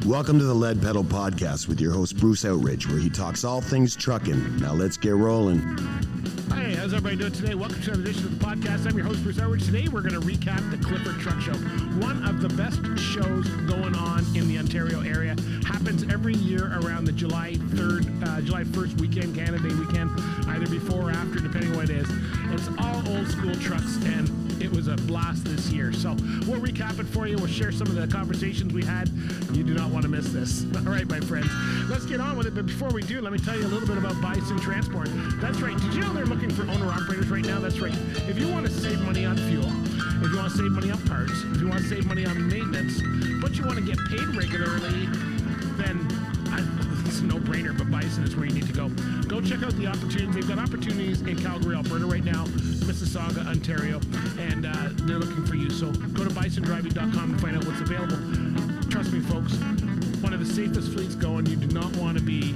Welcome to the Lead Pedal Podcast with your host, Bruce Outridge, where he talks all things trucking. Now let's get rolling. Hey, how's everybody doing today? Welcome to another edition of the podcast. I'm your host, Bruce Outridge. Today we're going to recap the Clifford Truck Show. One of the best shows going on in the Ontario area. Happens every year around the July 1st weekend, Canada Day weekend, either before or after, depending on what it is. It's all old school trucks, and it was a blast this year. So we'll recap it for you. We'll share some of the conversations we had. You do not want to miss this. All right, my friends. Let's get on with it. But before we do, let me tell you a little bit about Bison Transport. That's right. Did you know they're looking for owner-operators right now? That's right. If you want to save money on fuel, if you want to save money on parts, if you want to save money on maintenance, but you want to get paid regularly, then it's a no-brainer, but Bison is where you need to go. Go check out the opportunities. They've got opportunities in Calgary, Alberta right now, Mississauga, Ontario, and they're looking for you. So go to bisondriving.com and find out what's available. Trust me, folks, one of the safest fleets going. You do not want to be,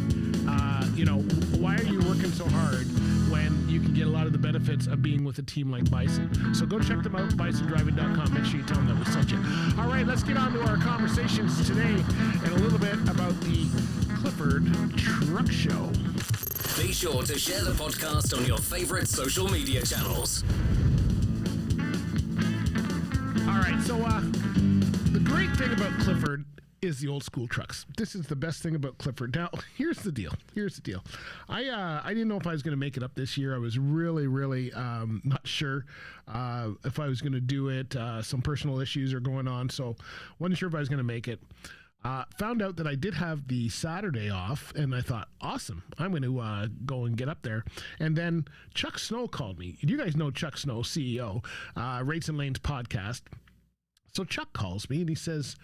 why are you working so hard when you can get a lot of the benefits of being with a team like Bison? So go check them out, bisondriving.com. Make sure you tell them that we sent you. All right, let's get on to our conversations today and a little bit about the Clifford Truck Show. Be sure to share the podcast on your favorite social media channels. All right, so the great thing about Clifford is the old school trucks. This is the best thing about Clifford. Now, here's the deal. I didn't know if I was going to make it up this year. I was really not sure if I was going to do it. Some personal issues are going on, so wasn't sure if I was going to make it. Found out that I did have the Saturday off, and I thought, awesome, I'm going to go and get up there. And then Chuck Snow called me. You guys know Chuck Snow, CEO, Rates and Lanes podcast. So Chuck calls me, and he says,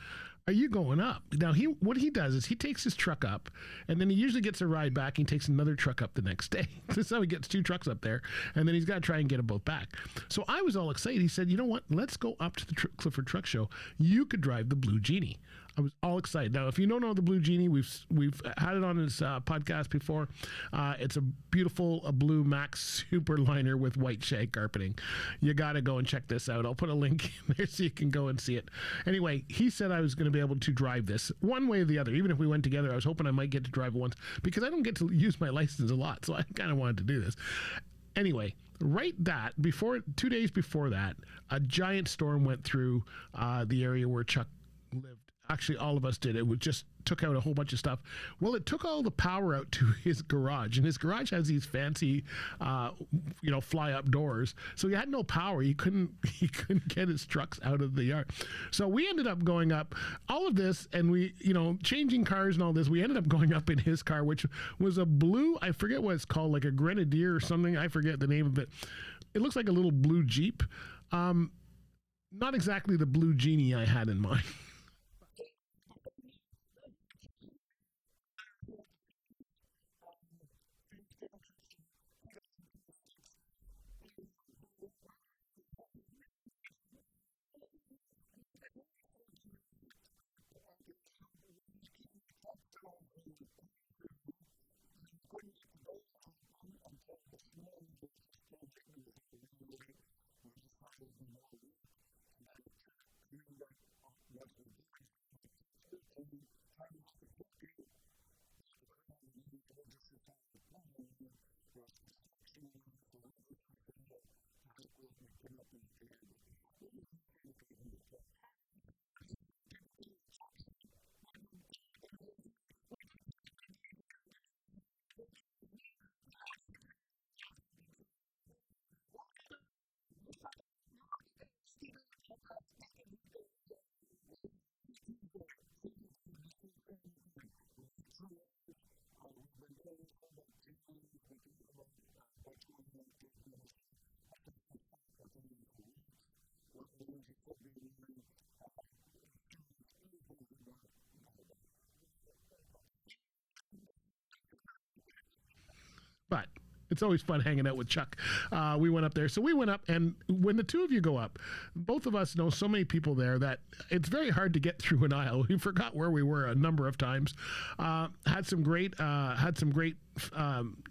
are you going up? Now, what he does is he takes his truck up, and then he usually gets a ride back, and he takes another truck up the next day. That's how he gets two trucks up there, and then he's got to try and get them both back. So I was all excited. He said, you know what? Let's go up to the Clifford Truck Show. You could drive the Blue Genie. I was all excited. Now, if you don't know the Blue Genie, we've had it on this podcast before. It's a beautiful blue Mack Superliner with white shag carpeting. You got to go and check this out. I'll put a link in there so you can go and see it. Anyway, he said I was going to be able to drive this one way or the other. Even if we went together, I was hoping I might get to drive it once because I don't get to use my license a lot, so I kind of wanted to do this. Anyway, 2 days before that, a giant storm went through the area where Chuck lived. Actually, all of us did. It just took out a whole bunch of stuff. Well, it took all the power out to his garage, and his garage has these fancy, fly-up doors. So he had no power. He couldn't get his trucks out of the yard. So we ended up going up all of this, and we, changing cars and all this. We ended up going up in his car, which was a blue. I forget what it's called, like a Grenadier or something. I forget the name of it. It looks like a little blue Jeep. Not exactly the Blue Genie I had in mind. But it's always fun hanging out with Chuck. We went up there. So we went up, and when the two of you go up, both of us know so many people there that it's very hard to get through an aisle. We forgot where we were a number of times. Had some great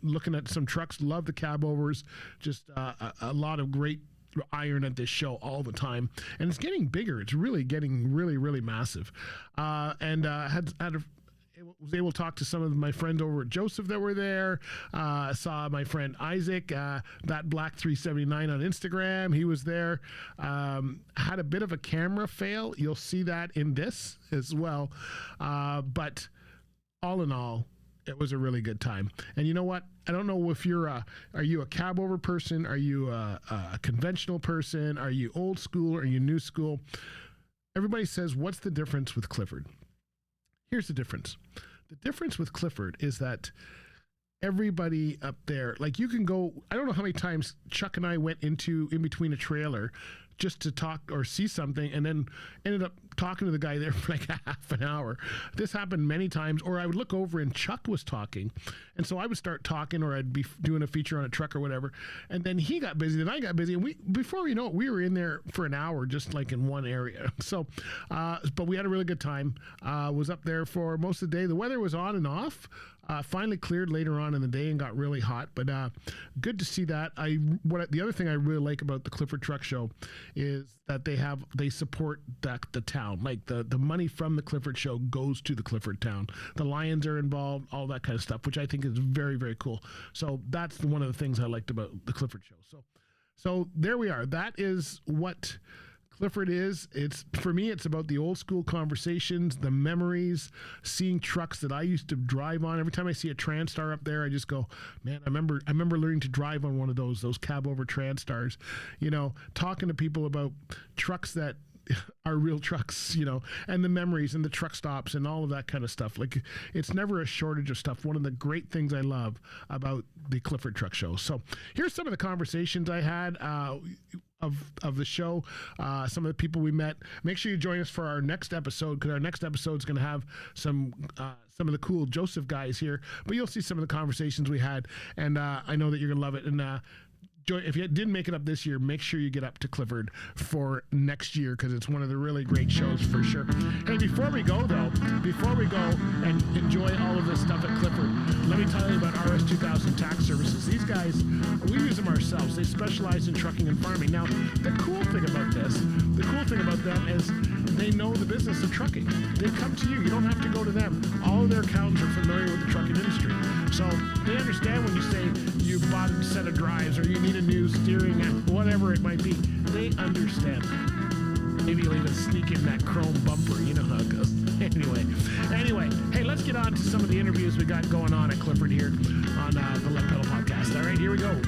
looking at some trucks. Love the cabovers. Just a lot of great iron at this show all the time, and it's getting bigger. It's really getting really massive. Was able to talk to some of my friends over at Joseph that were there. Saw my friend Isaac, that Black 379 on Instagram. He was there. Had a bit of a camera fail. You'll see that in this as well. But all in all, it was a really good time. And you know what? I don't know if are you a cab over person? Are you a conventional person? Are you old school? Are you new school? Everybody says, what's the difference with Clifford? Here's the difference. The difference with Clifford is that everybody up there, like you can go, I don't know how many times Chuck and I went in between a trailer just to talk or see something, and then ended up talking to the guy there for like half an hour. This happened many times. Or I would look over and Chuck was talking, and so I would start talking, or I'd be doing a feature on a truck or whatever, and then he got busy, then I got busy, and before we know it, we were in there for an hour just like in one area. So but we had a really good time. Was up there for most of the day. The weather was on and off. Finally cleared later on in the day and got really hot, but good to see that. The other thing I really like about the Clifford Truck Show is that they support the town. Like the money from the Clifford Show goes to the Clifford town. The Lions are involved, all that kind of stuff, which I think is very, very cool. So that's one of the things I liked about the Clifford Show. So there we are. That is what Clifford is. For me, it's about the old school conversations, the memories, seeing trucks that I used to drive on. Every time I see a Transtar up there, I just go, man, I remember learning to drive on one of those cab over Transtars, talking to people about trucks that are real trucks, and the memories and the truck stops and all of that kind of stuff. Like, it's never a shortage of stuff. One of the great things I love about the Clifford Truck Show. So here's some of the conversations I had of the show, some of the people we met. Make sure you join us for our next episode, because our next episode is going to have some of the cool Joseph guys here, but you'll see some of the conversations we had, and I know that you're going to love it. And if you didn't make it up this year, make sure you get up to Clifford for next year, because it's one of the really great shows for sure. Hey, before we go and enjoy all of this stuff at Clifford, let me tell you about RS 2000 Tax Services. These guys, we use them ourselves. They specialize in trucking and farming. Now, the cool thing about them is they know the business of trucking. They come to you. You don't have to go to them. All of their accountants are familiar with the trucking industry. So they understand when you say you bought a set of drives or you need a new steering, whatever it might be. They understand that. Maybe you'll even sneak in that chrome bumper. You know how it goes. Anyway, hey, let's get on to some of the interviews we got going on at Clifford here on the Left Pedal Podcast. All right, here we go.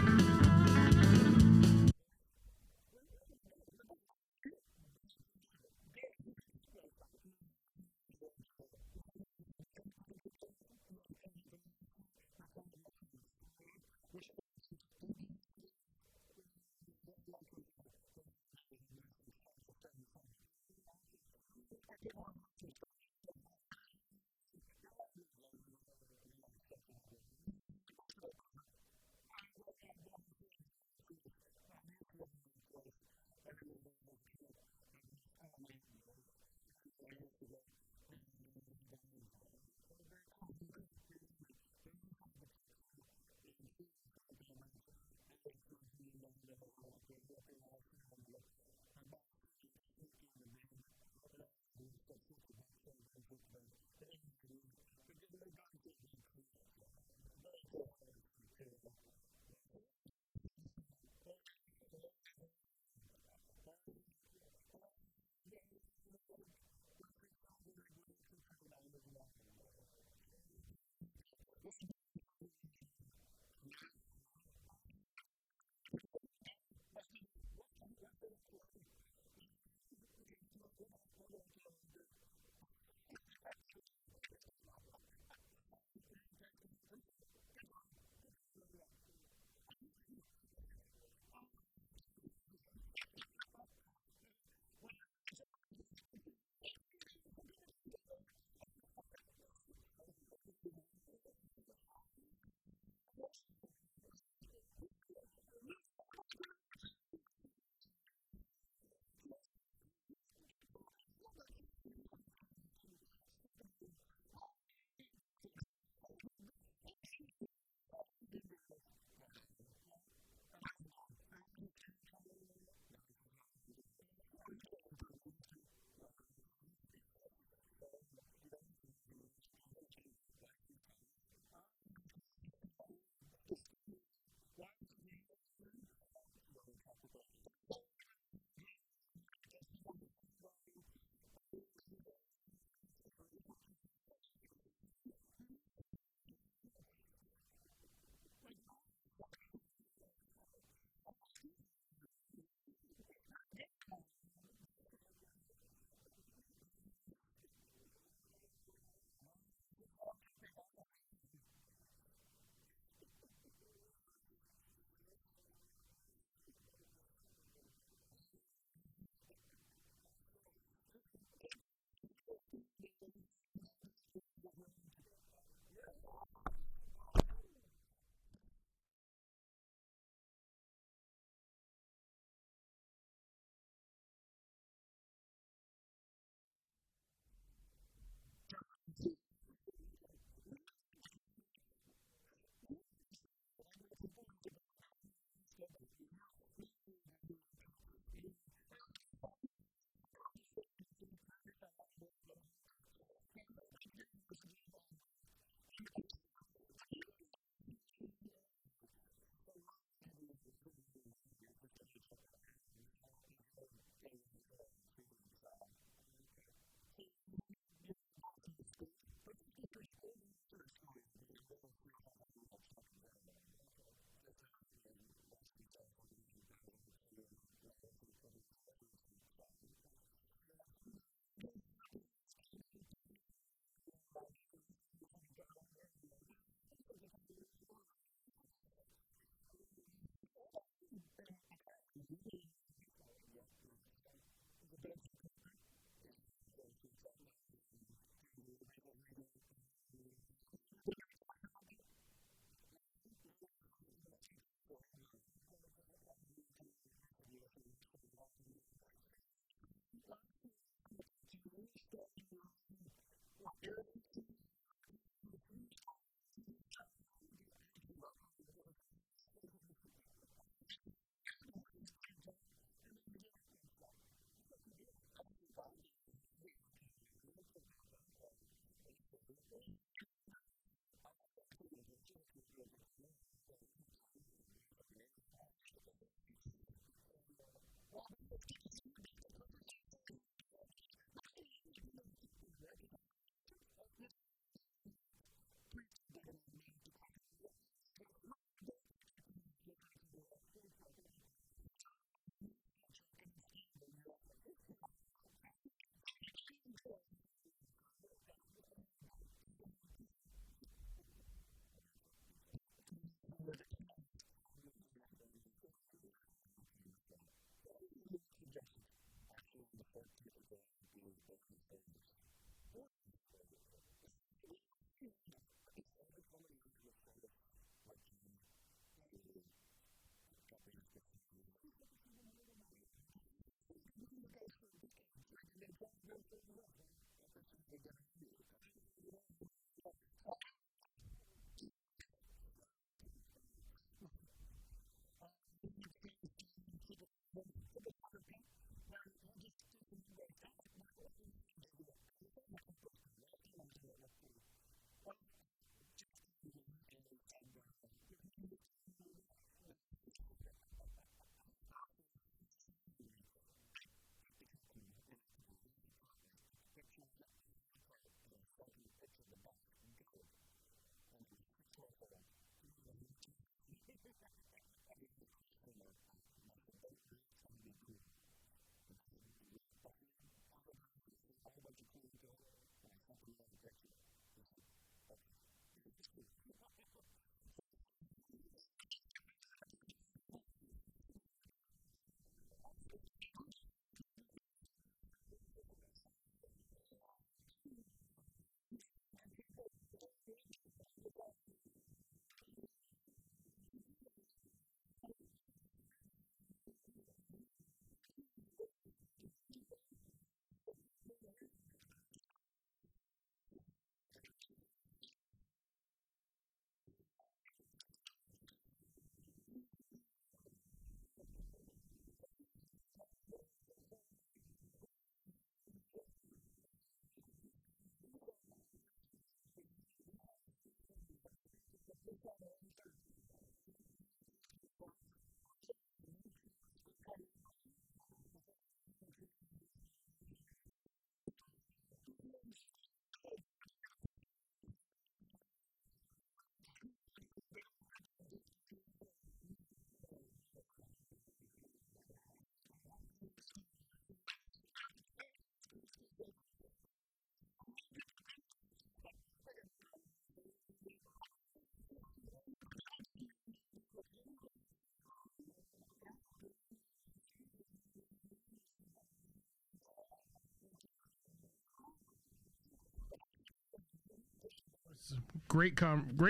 Great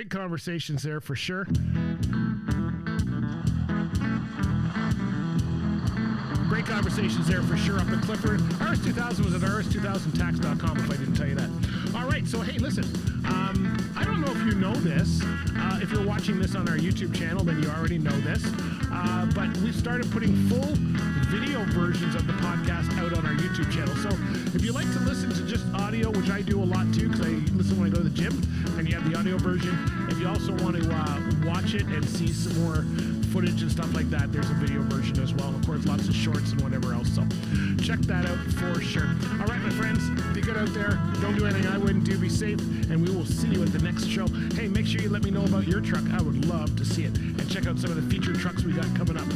conversations there for sure. Great conversations there for sure up in Clifford. RS2000 was at rs2000tax.com if I didn't tell you that. All right, so hey, listen, I don't know if you know this. If you're watching this on our YouTube channel, then you already know this. But we've started putting full video versions of the podcast out on our YouTube channel. So if you like to listen to just audio, which I do a lot too, because I listen when I go to the gym, and you have the audio version. If you also want to watch it and see some more footage and stuff like that, there's a video version as well. And of course, lots of shorts and whatever else. So check that out for sure. All right, my friends, be good out there. Don't do anything I wouldn't do. Be safe, and we will see you at the next show. Hey, make sure you let me know about your truck. I would love to see it. And check out some of the featured trucks we got coming up.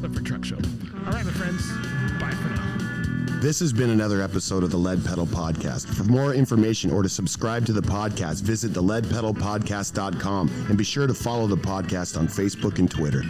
Clifford Truck Show. All right, my friends. Bye for now. This has been another episode of the Lead Pedal Podcast. For more information or to subscribe to the podcast, visit theleadpedalpodcast.com and be sure to follow the podcast on Facebook and Twitter.